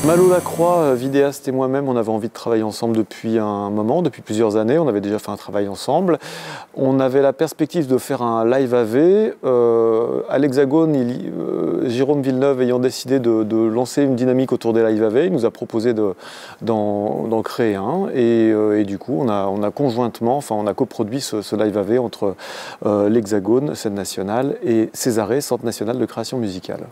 Malo Lacroix, vidéaste et moi-même, on avait envie de travailler ensemble depuis un moment, depuis plusieurs années. On avait déjà fait un travail ensemble. On avait la perspective de faire un live AV. À l'Hexagone, Jérôme Villeneuve ayant décidé de lancer une dynamique autour des live AV, il nous a proposé d'en créer un. Et du coup, on a conjointement, enfin on a coproduit ce live AV entre l'Hexagone, scène nationale, et Césarée, Centre national de création musicale.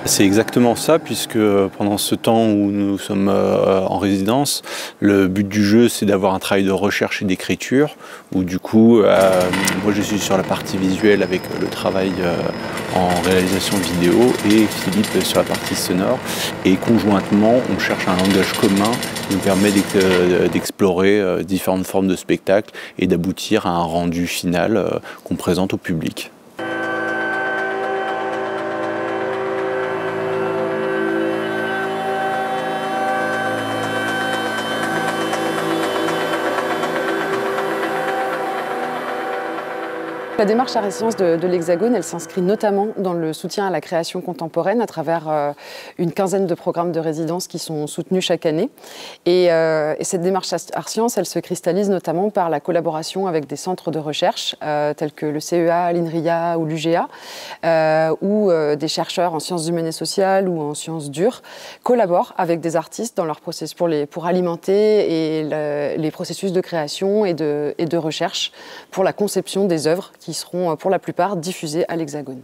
C'est exactement ça, puisque pendant ce temps où nous sommes en résidence, le but du jeu c'est d'avoir un travail de recherche et d'écriture, où du coup, moi je suis sur la partie visuelle avec le travail en réalisation vidéo et Philippe sur la partie sonore. Et conjointement, on cherche un langage commun qui nous permet d'explorer différentes formes de spectacle et d'aboutir à un rendu final qu'on présente au public. La démarche Arts et Sciences de l'Hexagone, elle s'inscrit notamment dans le soutien à la création contemporaine à travers une quinzaine de programmes de résidence qui sont soutenus chaque année. Et cette démarche Arts Sciences, elle se cristallise notamment par la collaboration avec des centres de recherche tels que le CEA, l'INRIA ou l'UGA, où des chercheurs en sciences humaines et sociales ou en sciences dures collaborent avec des artistes dans leur processus pour alimenter les processus de création et de recherche pour la conception des œuvres qui seront pour la plupart diffusés à l'Hexagone.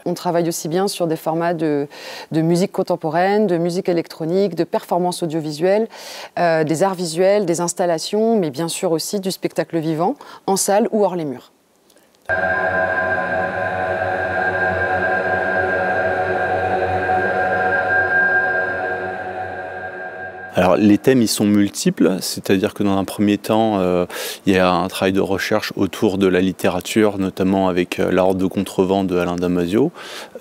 On travaille aussi bien sur des formats de musique contemporaine, de musique électronique, de performances audiovisuelles, des arts visuels, des installations, mais bien sûr aussi du spectacle vivant, en salle ou hors les murs. Alors les thèmes ils sont multiples, c'est-à-dire que dans un premier temps, il y a un travail de recherche autour de la littérature, notamment avec La Horde de contrevent de Alain Damasio.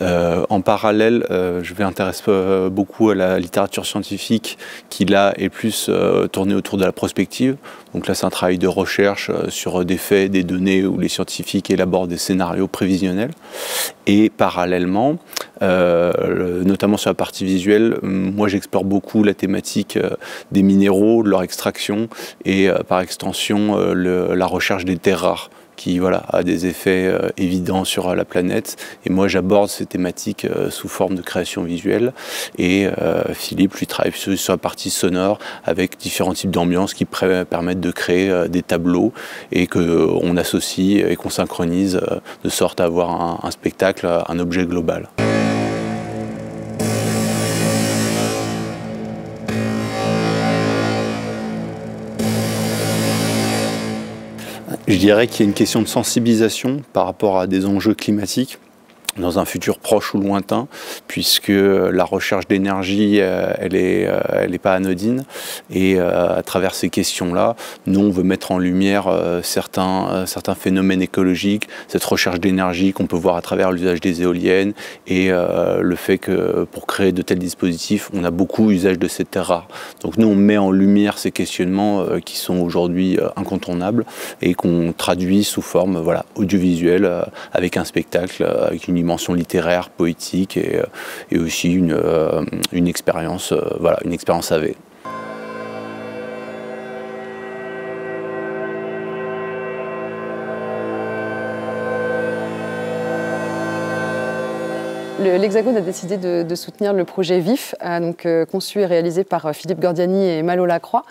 En parallèle, je vais m'intéresser beaucoup à la littérature scientifique qui là est plus tournée autour de la prospective. Donc là c'est un travail de recherche sur des faits, des données où les scientifiques élaborent des scénarios prévisionnels. Et parallèlement, notamment sur la partie visuelle, moi j'explore beaucoup la thématique des minéraux, de leur extraction et par extension la recherche des terres rares qui voilà, a des effets évidents sur la planète. Et moi j'aborde ces thématiques sous forme de création visuelle et Philippe lui travaille sur la partie sonore avec différents types d'ambiances qui permettent de créer des tableaux et qu'on associe et qu'on synchronise de sorte à avoir un spectacle, un objet global. Je dirais qu'il y a une question de sensibilisation par rapport à des enjeux climatiques dans un futur proche ou lointain, puisque la recherche d'énergie, elle est pas anodine. Et à travers ces questions-là, nous, on veut mettre en lumière certains phénomènes écologiques, cette recherche d'énergie qu'on peut voir à travers l'usage des éoliennes et le fait que pour créer de tels dispositifs, on a beaucoup usage de ces terres rares. Donc nous, on met en lumière ces questionnements qui sont aujourd'hui incontournables et qu'on traduit sous forme voilà, audiovisuelle avec un spectacle, avec une dimension littéraire, poétique et aussi une expérience, voilà, une expérience AV. L'Hexagone a décidé de soutenir le projet VIF, conçu et réalisé par Philippe Gordiani et Malo Lacroix,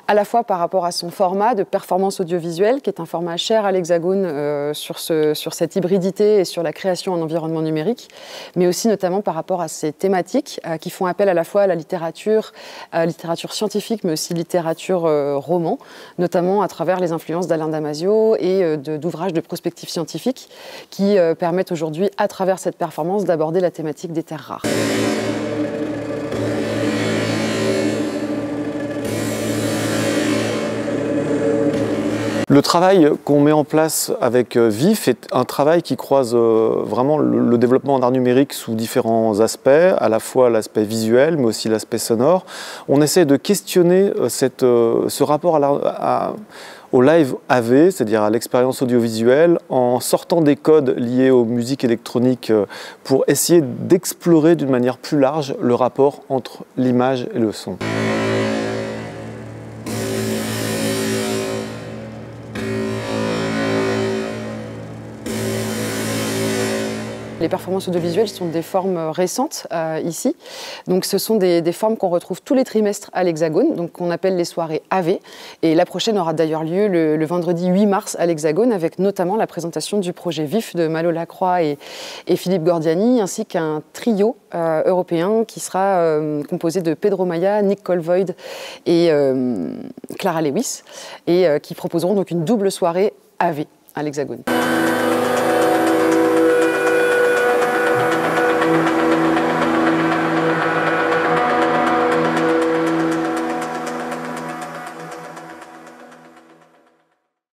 à la fois par rapport à son format de performance audiovisuelle, qui est un format cher à l'Hexagone sur cette hybridité et sur la création en environnement numérique, mais aussi notamment par rapport à ces thématiques qui font appel à la fois à la littérature scientifique, mais aussi littérature roman, notamment à travers les influences d'Alain Damasio et d'ouvrages de prospective scientifique qui permettent aujourd'hui, à travers cette performance, d'aborder la thématique des terres rares. Le travail qu'on met en place avec VIF est un travail qui croise vraiment le développement en art numérique sous différents aspects, à la fois l'aspect visuel, mais aussi l'aspect sonore. On essaie de questionner ce rapport au live AV, c'est-à-dire à l'expérience audiovisuelle, en sortant des codes liés aux musiques électroniques pour essayer d'explorer d'une manière plus large le rapport entre l'image et le son. Les performances audiovisuelles sont des formes récentes ici. Donc, ce sont des formes qu'on retrouve tous les trimestres à l'Hexagone, donc qu'on appelle les soirées AV. Et la prochaine aura d'ailleurs lieu le vendredi 8 mars à l'Hexagone, avec notamment la présentation du projet VIF de Malo Lacroix et Philippe Gordiani, ainsi qu'un trio européen qui sera composé de Pedro Maya, Nick Colvoyd et Clara Lewis, et qui proposeront donc une double soirée AV à l'Hexagone.